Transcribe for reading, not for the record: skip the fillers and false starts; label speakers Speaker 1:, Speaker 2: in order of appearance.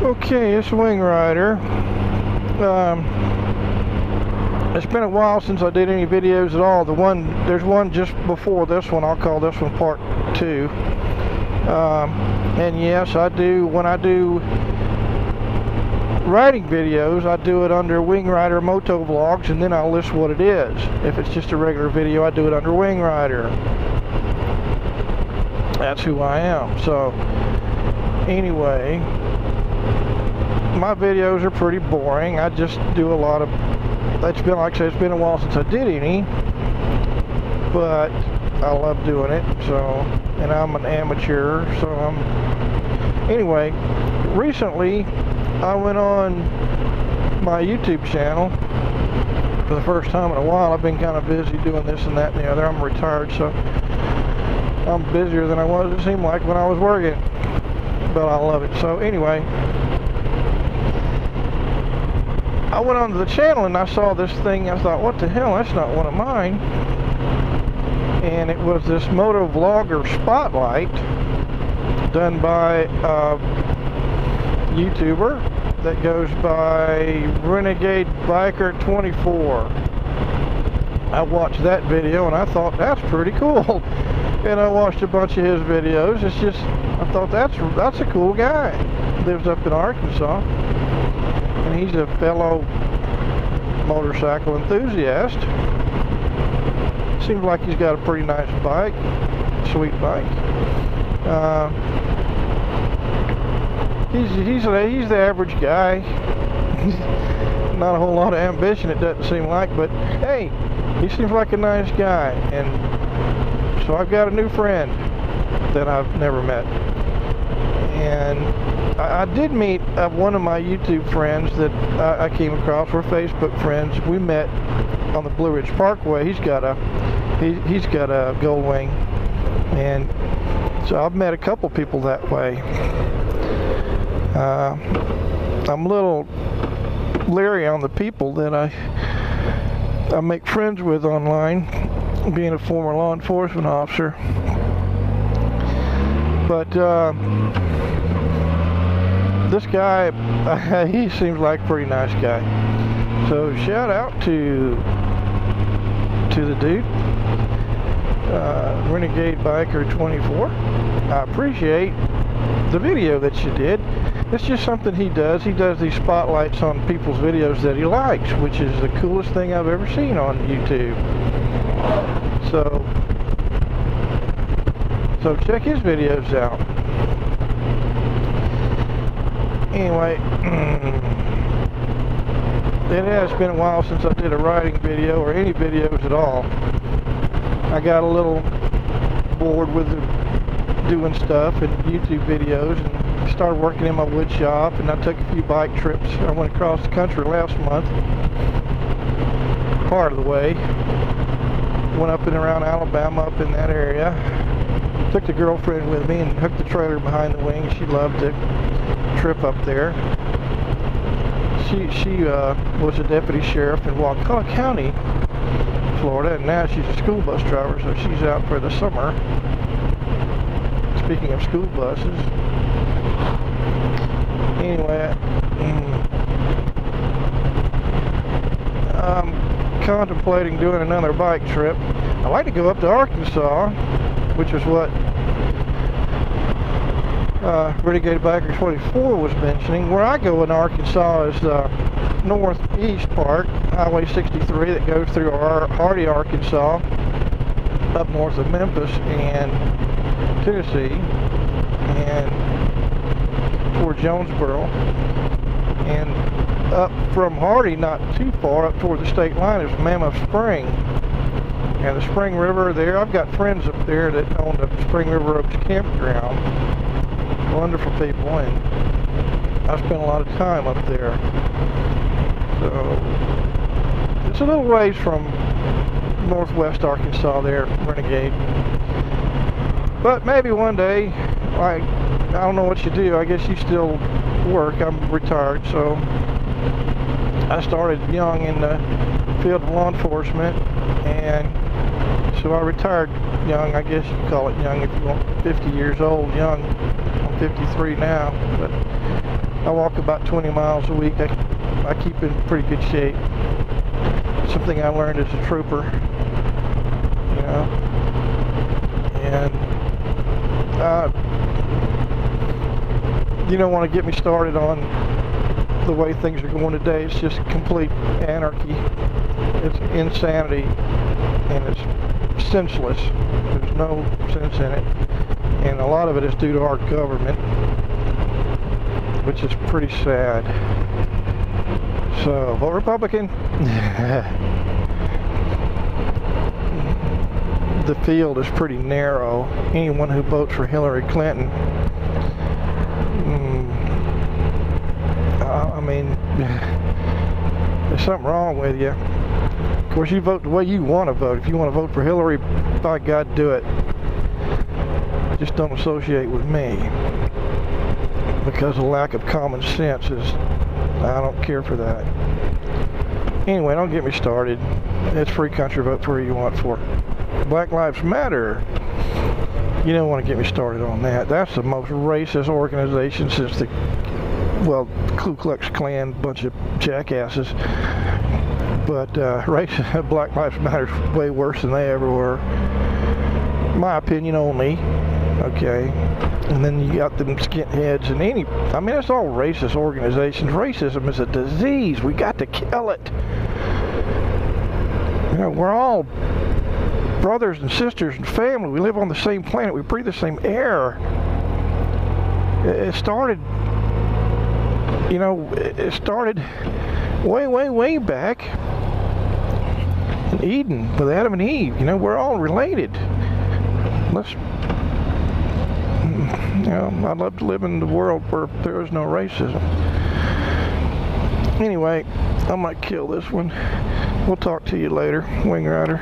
Speaker 1: Okay, it's Wing Rider. It's been a while since I did any videos at all. There's one just before this one. I'll call this one part 2. And yes, I do, when I do riding videos, I do it under Wing Rider Moto Vlogs, and then I'll list what it is. If it's just a regular video, I do it under Wing Rider. That's who I am. So anyway, my videos are pretty boring. I just do a lot of, it's been, like I said, it's been a while since I did any, but I love doing it. So, and I'm an amateur, so anyway, recently I went on my YouTube channel for the first time in a while. I've been kind of busy doing this and that and the other. I'm retired, so I'm busier than I was, it seemed like, when I was working, but I love it. So anyway, I went onto the channel and I saw this thing. I thought, what the hell, that's not one of mine. And it was this moto vlogger spotlight done by a YouTuber that goes by Renegade Biker 24. I watched that video and I thought, that's pretty cool. And I watched a bunch of his videos. It's just, I thought, that's a cool guy. Lives up in Arkansas, and he's a fellow motorcycle enthusiast. Seems like he's got a pretty nice bike, sweet bike. He's the average guy. Not a whole lot of ambition, it doesn't seem like, but hey, he seems like a nice guy. And so I've got a new friend that I've never met. And I did meet one of my YouTube friends that I came across. We're Facebook friends. We met on the Blue Ridge Parkway. He's got a Goldwing, and so I've met a couple people that way. I'm a little leery on the people that I make friends with online, being a former law enforcement officer. But this guy, he seems like a pretty nice guy. So shout out to the dude, Renegade Biker 24. I appreciate the video that you did. It's just something he does. He does these spotlights on people's videos that he likes, which is the coolest thing I've ever seen on YouTube. So check his videos out. Anyway, it has been a while since I did a riding video or any videos at all. I got a little bored with doing stuff and YouTube videos, and started working in my wood shop, and I took a few bike trips. I went across the country last month, part of the way. Went up and around Alabama, up in that area. Took the girlfriend with me and hooked the trailer behind the wing. She loved to trip up there. She was a deputy sheriff in Waukesha County, Florida, and now she's a school bus driver, so she's out for the summer. Speaking of school buses, anyway, I'm contemplating doing another bike trip. I'd like to go up to Arkansas, which is what Renegade Biker 24 was mentioning. Where I go in Arkansas is the northeast part, Highway 63, that goes through Hardy, Arkansas, up north of Memphis and Tennessee, and toward Jonesboro, and up from Hardy, not too far, up toward the state line, is Mammoth Spring. And the Spring River there, I've got friends up there that own the Spring River Oaks campground. Wonderful people, and I spent a lot of time up there. So it's a little ways from northwest Arkansas there, Renegade. But maybe one day, I don't know what you do. I guess you still work. I'm retired, so I started young in the field of law enforcement, and so I retired young. I guess you could call it young if you want. 50 years old, young. I'm 53 now, but I walk about 20 miles a week. I keep in pretty good shape. Something I learned as a trooper, you know. And you don't want to get me started on the way things are going today. It's just complete anarchy. It's insanity, and it's senseless. There's no sense in it, and a lot of it is due to our government, which is pretty sad. So, vote Republican. The field is pretty narrow. Anyone who votes for Hillary Clinton, I mean, there's something wrong with you. Of course, you vote the way you want to vote. If you want to vote for Hillary, by God, do it. Just don't associate with me, because of lack of common sense I don't care for that. Anyway, don't get me started. It's free country. Vote for who you want for. Black Lives Matter. You don't want to get me started on that. That's the most racist organization since the Ku Klux Klan, bunch of jackasses. But Black Lives Matter is way worse than they ever were. My opinion only. Okay. And then you got them skinheads and I mean, it's all racist organizations. Racism is a disease. We got to kill it. You know, we're all brothers and sisters and family. We live on the same planet. We breathe the same air. It started, you know, it started way back in Eden with Adam and Eve. You know, we're all related. You know, I'd love to live in the world where there is no racism. Anyway, I might kill this one. We'll talk to you later, Wing Rider.